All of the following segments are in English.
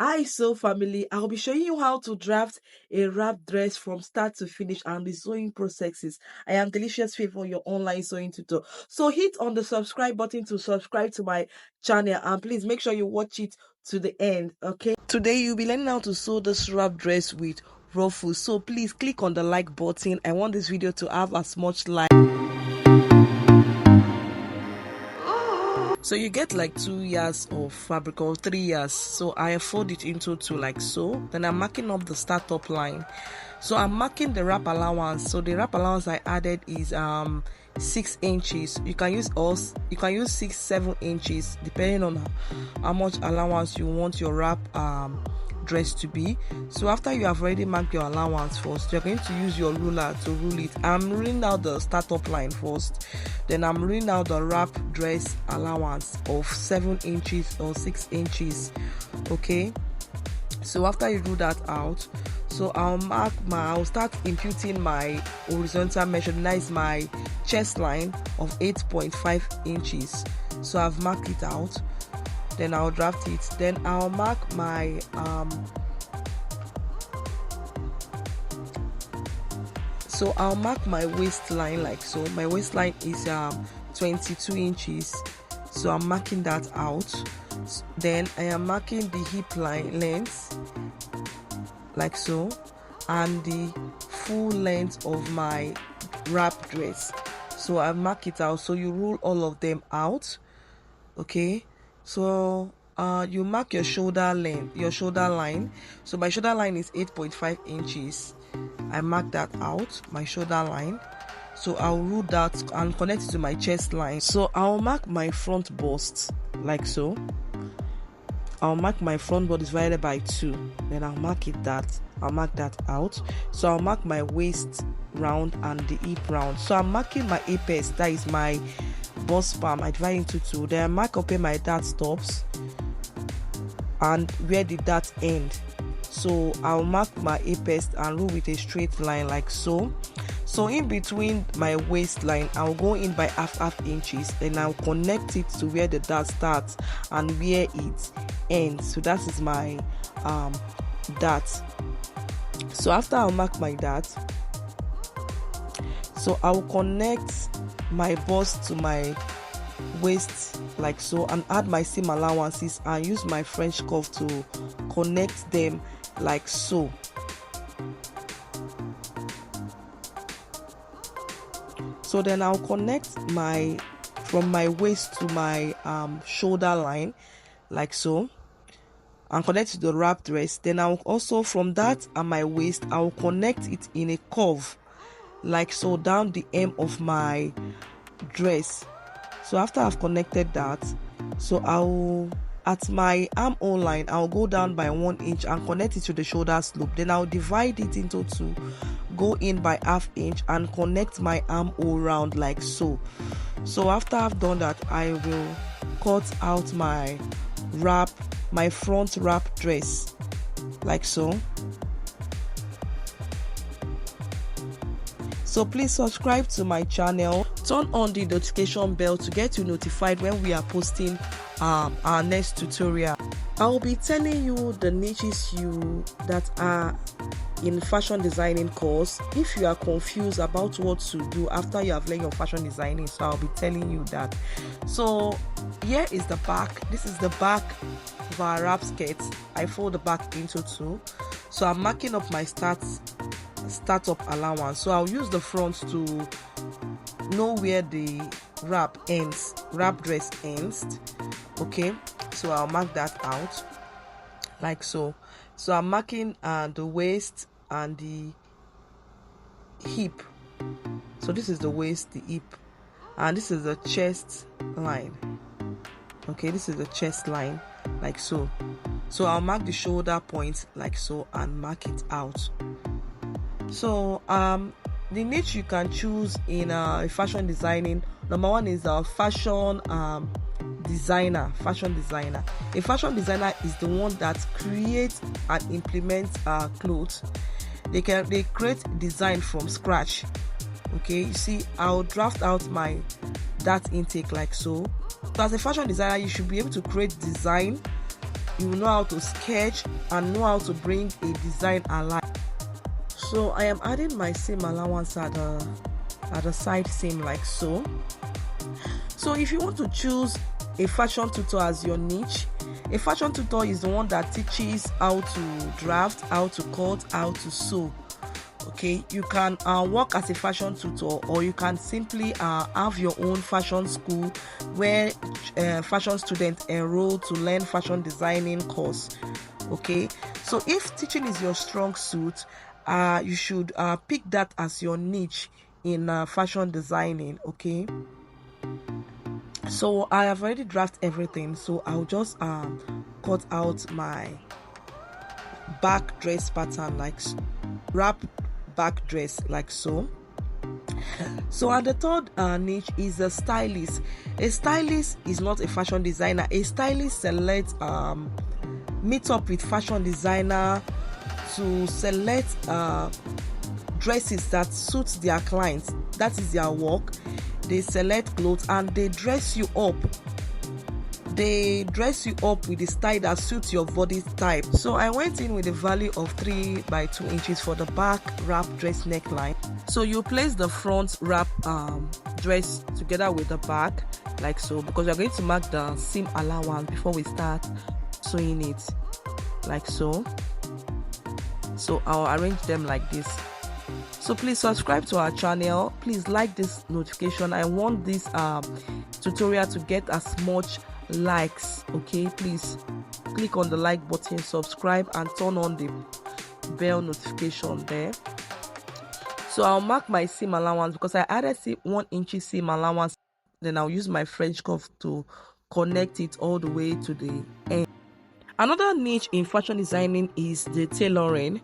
Hi, so family, I'll be showing you how to draft a wrap dress from start to finish and the sewing processes. I am Delicious Favor, your online sewing tutor. So hit on the subscribe button to subscribe to my channel, and please make sure you watch it to the end, okay? Today you'll be learning how to sew this wrap dress with Ruffles. So please click on the like button. I want this video to have as much like. So you get like 2 years of fabric or 3 years. So I fold it into two like so. Then I'm marking up the startup line. So I'm marking the wrap allowance. So the wrap allowance I added is 6 inches. You can use 6-7 inches depending on how much allowance you want your wrap dress to be. So after you have already marked your allowance first, you're going to use your ruler to rule it. I'm ruling out the startup line first, then I'm ruling out the wrap dress allowance of 7 inches or 6 inches. Okay, so after you do that out, so I'll start imputing my horizontal measurement. That is my chest line of 8.5 inches. So I've marked it out. Then I'll draft it. Then I'll mark my so I'll mark my waistline like so. My waistline is 22 inches. So I'm marking that out. Then I am marking the hip line length like so, and the full length of my wrap dress. So I mark it out. So you rule all of them out. Okay, so you mark your shoulder length, your shoulder line. So my shoulder line is 8.5 inches. I mark that out, my shoulder line. So I'll rule that and connect it to my chest line. So I'll mark my front bust like so. I'll mark my front bust divided by 2. Then I'll mark that out. So I'll mark my waist round and the hip round. So I'm marking my apex, that is my bust palm. I divide into 2. Then I mark up my dart stops and where the dart end. So I'll mark my apex and rule with a straight line like so. So in between my waistline, I'll go in by half inches. Then I'll connect it to where the dart starts and where it ends. So that is my dart. So after I'll mark my dart, so I'll connect my bust to my waist like so and add my seam allowances and use my French curve to connect them like so. So then I'll connect from my waist to my shoulder line like so and connect to the wrap dress. Then I'll also from that and my waist, I'll connect it in a curve like so down the hem of my dress. So after I've connected that, so I'll at my armhole line, I'll go down by 1 inch and connect it to the shoulder slope. Then I'll divide it into 2, go in by ½ inch and connect my armhole round like so. So after I've done that, I will cut out my front wrap dress like so. So please subscribe to my channel, turn on the notification bell to get you notified when we are posting our next tutorial. I will be telling you the niches that are in fashion designing course. If you are confused about what to do after you have learned your fashion designing, so I'll be telling you that. So here is the back. This is the back of our wrap skirt. I fold the back into 2. So I'm marking up my startup allowance. So I'll use the front to know where the wrap dress ends. Okay, so I'll mark that out like so. So I'm marking the waist and the hip. So this is the waist, the hip, and this is the chest line. Okay, this is the chest line like so. So I'll mark the shoulder point like so and mark it out. So the niche you can choose in fashion designing, number 1 is a fashion designer. A fashion designer is the one that creates and implements clothes. They create design from scratch. Okay, you see, I'll draft out my that intake like so. So as a fashion designer, you should be able to create design you know how to sketch and know how to bring a design alive. So I am adding my seam allowance at the side seam like so. So if you want to choose a fashion tutor as your niche, a fashion tutor is the one that teaches how to draft, how to cut, how to sew. Okay, you can work as a fashion tutor, or you can simply have your own fashion school where fashion students enroll to learn fashion designing course. Okay, so if teaching is your strong suit, you should pick that as your niche in fashion designing. Okay, so I have already drafted everything, so I'll just cut out my back dress pattern, like wrap back dress like so. So and the third niche is a stylist. A stylist is not a fashion designer. A stylist selects meet up with fashion designer to select dresses that suits their clients. That is their work. They select clothes and they dress you up. They dress you up with the style that suits your body type. So I went in with a value of 3 by 2 inches for the back wrap dress neckline. So you place the front wrap dress together with the back like so, because we are going to mark the seam allowance before we start sewing it like so. So I'll arrange them like this. So please subscribe to our channel. Please like this notification. I want this tutorial to get as much likes. Okay, please click on the like button, subscribe, and turn on the bell notification there. So I'll mark my seam allowance because I added 1 inch seam allowance. Then I'll use my French cuff to connect it all the way to the end. Another niche in fashion designing is the tailoring.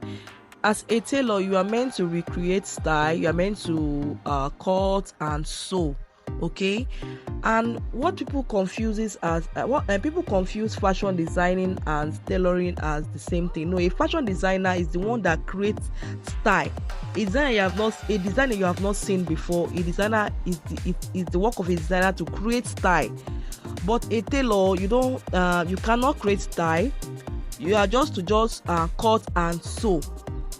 As a tailor, you are meant to recreate style, you are meant to cut and sew. Okay, and what people confuse people confuse fashion designing and tailoring as the same thing. No, a fashion designer is the one that creates style. A designer you have not seen before. A designer is the work of a designer to create style. But a tailor, you cannot create style. You are just to cut and sew.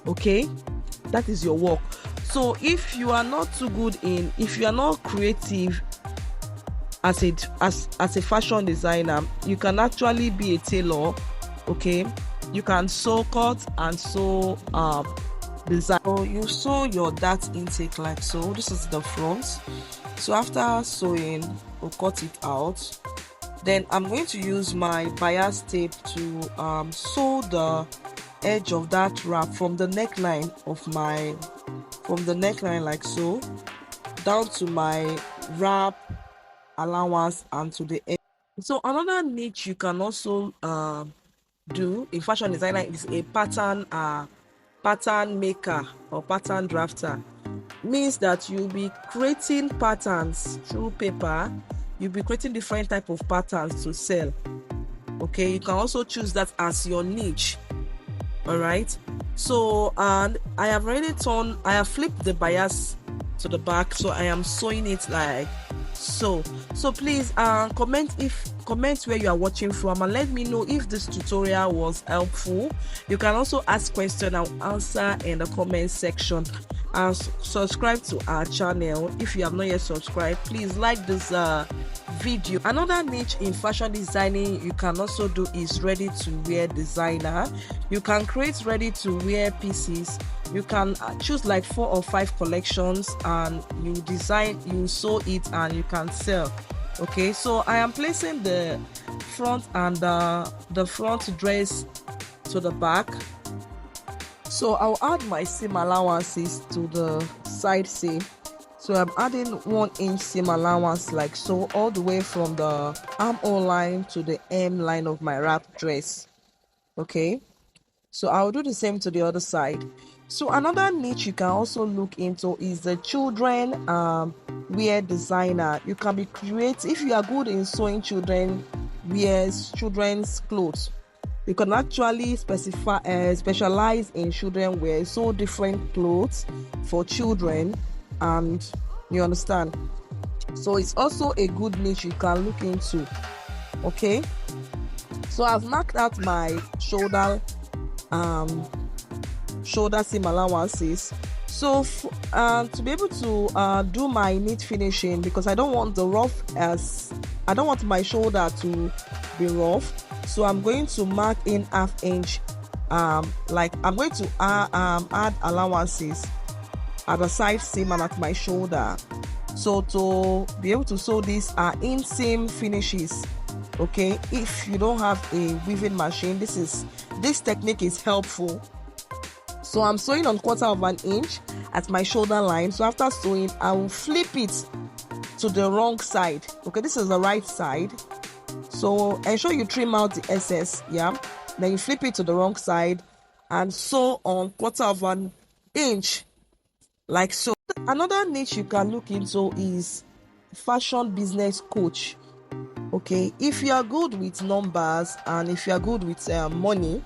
Okay, that is your work. So if you are not too good if you are not creative as a fashion designer, you can actually be a tailor. Okay, you can sew, cut, and sew design. So you sew your dart intake like so. This is the front. So after sewing, we'll cut it out. Then I'm going to use my bias tape to sew the edge of that wrap from the neckline like so down to my wrap allowance and to the edge. So another niche you can also do in fashion designer is a pattern maker or pattern drafter. Means that you'll be creating patterns through paper. You'll be creating different type of patterns to sell. Okay, you can also choose that as your niche. All right, so and I have flipped the bias to the back, so I am sewing it like so. So please comment where you are watching from and let me know if this tutorial was helpful. You can also ask questions and answer in the comment section, and subscribe to our channel if you have not yet subscribed. Please like this video. Another niche in fashion designing you can also do is ready to wear designer. You can create ready to wear pieces. You can choose like 4 or 5 collections and you sew it and you can sell. Okay, so I am placing the front and the front dress to the back. So I'll add my seam allowances to the side seam. So I'm adding 1 inch seam allowance like so, all the way from the armhole line to the hem line of my wrap dress. Okay, so I'll do the same to the other side. So another niche you can also look into is the children wear designer. You can be creative if you are good in sewing children's clothes. You can actually specialize in children wear, sew different clothes for children, and you understand. So it's also a good niche you can look into. Okay, So I've marked out my shoulder seam allowances. So to be able to do my neat finishing, because I don't want my shoulder to be rough, so I'm going to mark in 1/2 inch. Like I'm going to add allowances at the side seam and at my shoulder. So to be able to sew these inseam finishes, okay, if you don't have a weaving machine, this technique is helpful. So I'm sewing on 1/4 inch at my shoulder line. So after sewing, I will flip it to the wrong side. Okay, this is the right side. So ensure you trim out the excess. Yeah, then you flip it to the wrong side and sew on 1/4 inch, like so. Another niche you can look into is fashion business coach. Okay, if you are good with numbers and if you are good with money,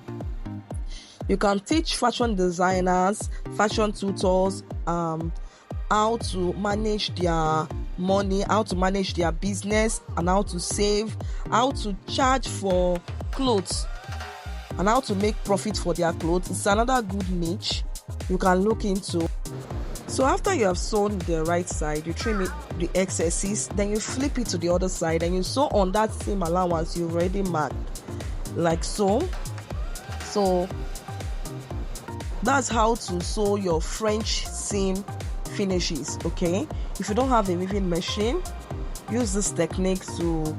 you can teach fashion designers, fashion tutors, how to manage their money, how to manage their business, and how to save, how to charge for clothes, and how to make profit for their clothes. It's another good niche you can look into. So after you have sewn the right side, you trim it, the excesses, then you flip it to the other side and you sew on that same allowance you already marked, like so. So that's how to sew your French seam finishes. Okay, if you don't have a weaving machine, use this technique to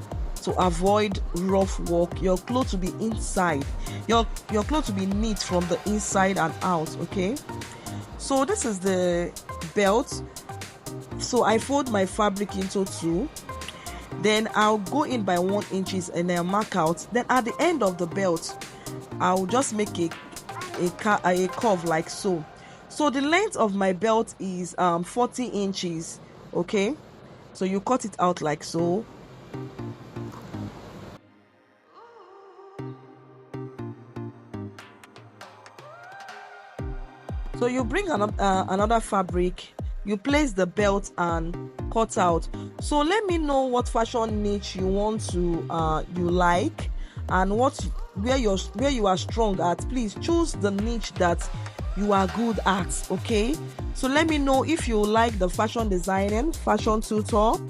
avoid rough work. Your clothes will be inside, your clothes will be neat from the inside and out. Okay, so this is the belt. So I fold my fabric into 2, then I'll go in by 1 inches and then mark out. Then at the end of the belt, I'll just make a curve like so. So the length of my belt is 40 inches. Okay, so you cut it out like so. So you bring another fabric, you place the belt and cut out. So let me know what fashion niche you want to you like, and where you are strong at. Please choose the niche that you are good at. Okay, so let me know if you like the fashion designing, fashion tutor.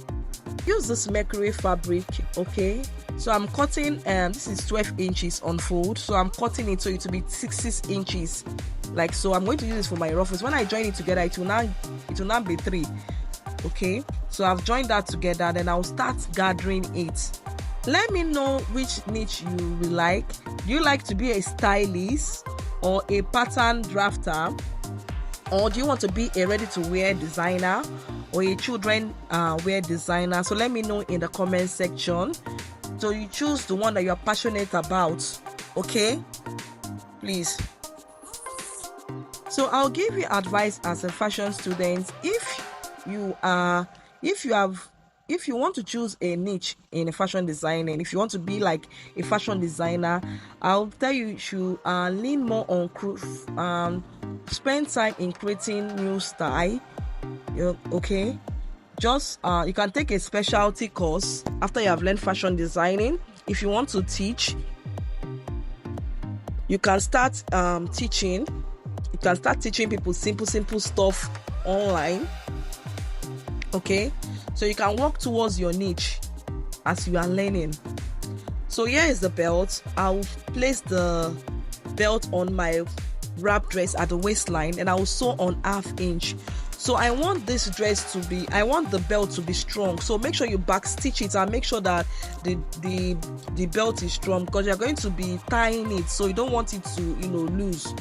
Use this Mercury fabric. Okay, so I'm cutting, and this is 12 inches on fold, so I'm cutting it so it will be 6 inches, like so. I'm going to use this for my ruffles. When I join it together, it will now be 3. Okay, so I've joined that together, then I'll start gathering it. Let me know which niche you will like. Do you like to be a stylist or a pattern drafter, or do you want to be a ready-to-wear designer or a children wear designer? So let me know in the comment section. So you choose the one that you are passionate about. Okay, please. So I'll give you advice as a fashion student. If you want to choose a niche in a fashion designing, if you want to be like a fashion designer, I'll tell you should lean more on spend time in creating new style. Okay, just you can take a specialty course after you have learned fashion designing. If you want to teach, you can start teaching. You can start teaching people simple stuff online. Okay, so you can work towards your niche as you are learning. So here is the belt. I'll place the belt on my wrap dress at the waistline, and I will sew on 1/2 inch. So I want I want the belt to be strong. So make sure you back stitch it and make sure that the belt is strong, because you're going to be tying it, so you don't want it to loose.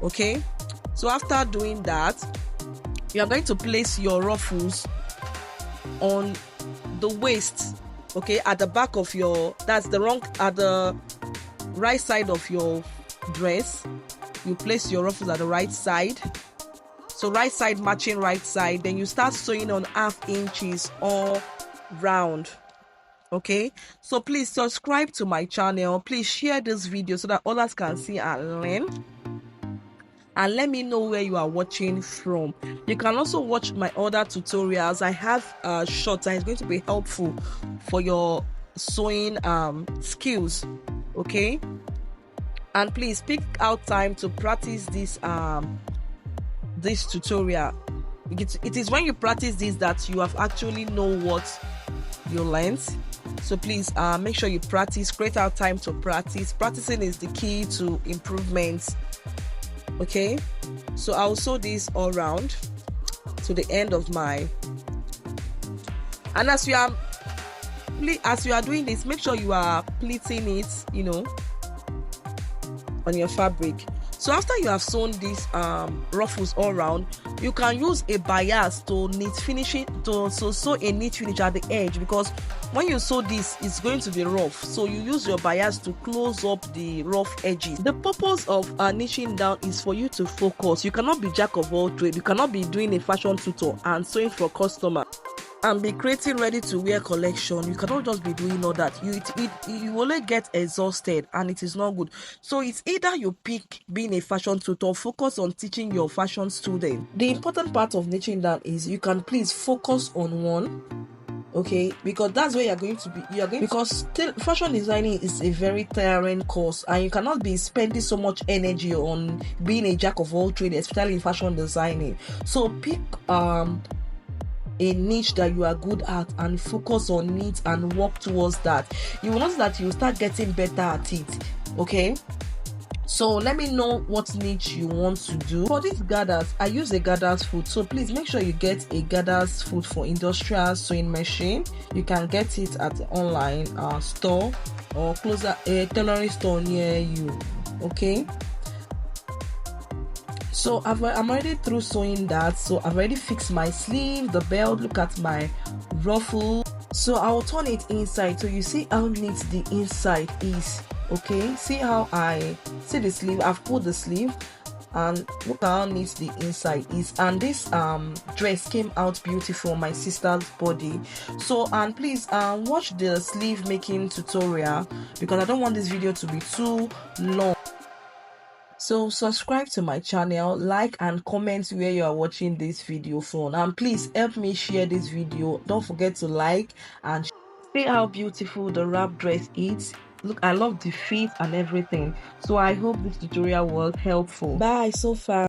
Okay, so after doing that, you are going to place your ruffles on the waist. Okay, at the back of at the right side of your dress, you place your ruffles at the right side. So right side matching right side, then you start sewing on 1/2 inches all round. Okay, so please subscribe to my channel. Please share this video so that others can see and learn. And let me know where you are watching from. You can also watch my other tutorials. I have shorts that is going to be helpful for your sewing skills. okay? And please pick out time to practice this tutorial. It is when you practice this that you have actually know what you learned. So please make sure you practice, create out time to practice. Practicing is the key to improvement, okay? So I'll sew this all round to the end of my, and as you are doing this, make sure you are pleating it, you know, on your fabric. So after you have sewn these ruffles all around, you can use a bias to sew a neat finish at the edge, because when you sew this, it's going to be rough. So you use your bias to close up the rough edges. The purpose of niching down is for you to focus. You cannot be jack of all trades. You cannot be doing a fashion tutor and sewing for customer and be creating ready to wear collection. You cannot just be doing all that. You only get exhausted, and it is not good. So it's either you pick being a fashion tutor, focus on teaching your fashion student. The important part of niching down is you can please focus on one, okay, because that's where you're going to be. Because fashion designing is a very tiring course, and you cannot be spending so much energy on being a jack of all trades, especially in fashion designing. So pick a niche that you are good at and focus on it and work towards that. You will notice that you start getting better at it, okay? So let me know what niche you want to do. For these gathers, I use a gather's foot, so please make sure you get a gather's foot for industrial sewing machine. You can get it at the online store or closer a tailoring store near you, okay? So I'm already through sewing that. So I've already fixed my sleeve, the belt. Look at my ruffle. So I'll turn it inside, so you see how neat the inside is, okay? See how I see the sleeve. I've pulled the sleeve, and look how neat the inside is. And this dress came out beautiful on my sister's body. So and please watch the sleeve making tutorial, because I don't want this video to be too long. So subscribe to my channel, like and comment where you are watching this video from, and please help me share this video. Don't forget to like and see how beautiful the wrap dress is. Look, I love the fit and everything. So I hope this tutorial was helpful. Bye so far.